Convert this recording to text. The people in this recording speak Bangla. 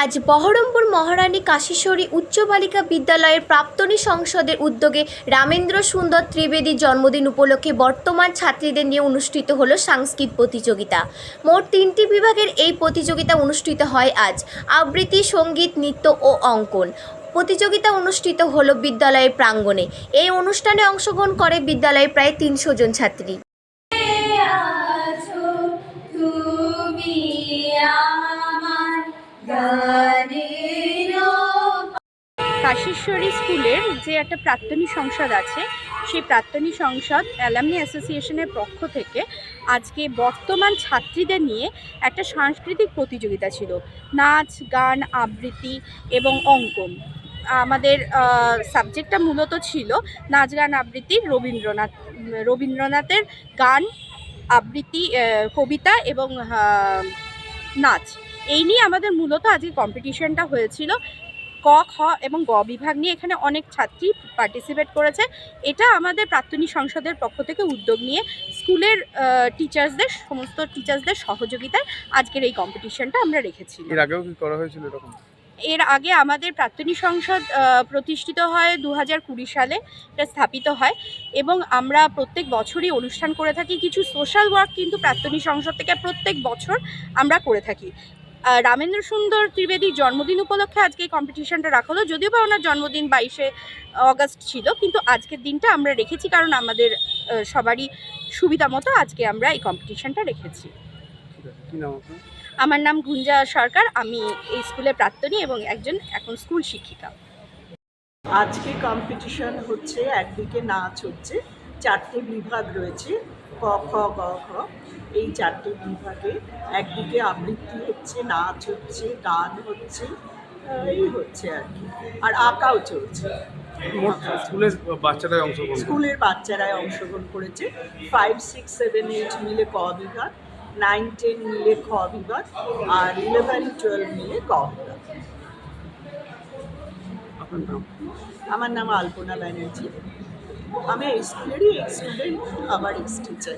আজ বহরমপুর মহারানী কাশীশ্বরী উচ্চ বালিকা বিদ্যালয়ের প্রাক্তনী সংসদের উদ্যোগে রামেন্দ্র সুন্দর ত্রিবেদীর জন্মদিন উপলক্ষে বর্তমান ছাত্রীদের নিয়ে অনুষ্ঠিত হলো সাংস্কৃতিক প্রতিযোগিতা। মোট 3টি বিভাগের এই প্রতিযোগিতা অনুষ্ঠিত হয় আজ। আবৃত্তি, সঙ্গীত, নৃত্য ও অঙ্কন প্রতিযোগিতা অনুষ্ঠিত হলো বিদ্যালয়ের প্রাঙ্গণে। এই অনুষ্ঠানে অংশগ্রহণ করে বিদ্যালয়ের প্রায় 300 জন ছাত্রী। কাশীশ্বরী স্কুলের যে একটা প্রাক্তনী সংসদ আছে, সেই প্রাক্তনী সংসদ অ্যালামনি অ্যাসোসিয়েশনের পক্ষ থেকে আজকে বর্তমান ছাত্রীদের নিয়ে একটা সাংস্কৃতিক প্রতিযোগিতা ছিল। নাচ, গান, আবৃত্তি এবং অঙ্কন। আমাদের সাবজেক্টটা মূলত ছিল নাচ, গান, আবৃত্তি, রবীন্দ্রনাথের গান, আবৃত্তি, কবিতা এবং নাচ। এই নিয়ে আমাদের মূলত আজকে কম্পিটিশনটা হয়েছিল। ক, খ এবং গ বিভাগ নিয়ে এখানে অনেক ছাত্রী পার্টিসিপেট করেছে। এটা আমাদের প্রাক্তনী সংসদের পক্ষ থেকে উদ্যোগ নিয়ে স্কুলের সমস্ত টিচার্সদের সহযোগিতায় আজকের এই কম্পিটিশনটা আমরা রেখেছি। এর আগেও কি করা হয়েছিল এরকম? এর আগে আমাদের প্রাক্তনী সংসদ প্রতিষ্ঠিত হয় 2020 সালে, এটা স্থাপিত হয় এবং আমরা প্রত্যেক বছরই অনুষ্ঠান করে থাকি। কিছু সোশ্যাল ওয়ার্ক কিন্তু প্রাক্তনী সংসদ থেকে প্রত্যেক বছর আমরা করে থাকি। রামেন্দ্র সুন্দর ত্রিবেদীর জন্মদিন উপলক্ষে আজকে এই কম্পিটিশনটা রাখা হলো। যদিও বা ওনার জন্মদিন 22শে অগাস্ট ছিল, কিন্তু আজকের দিনটা আমরা রেখেছি কারণ আমাদের সবারই সুবিধা মতো আজকে আমরা এই কম্পিটিশনটা রেখেছি। আমার নাম গুঞ্জা সরকার, আমি এই স্কুলের প্রাক্তনী এবং একজন এখন স্কুল শিক্ষিকা। আজকে কম্পিটিশন হচ্ছে, একদিকে নাচ হচ্ছে, 4টে বিভাগ রয়েছে, ক, খ, গ, ঘ। এই 4টে বিভাগে একদিকে আবৃত্তি হচ্ছে, নাচ হচ্ছে, গান হচ্ছে, এই হচ্ছে আর কি, আর আঁকাও চলছে। স্কুলের বাচ্চারাই অংশগ্রহণ করেছে। 5, 6, 7, 8 মিলে ক বিভাগ, 9, 10 মিলে খ বিভাগ, আর 11, 12 মিলে গ বিভাগ। আমার নাম আলপনা ব্যানার্জি। আমি এই স্কুলেরই স্টুডেন্ট, আবার এক্স টিচার।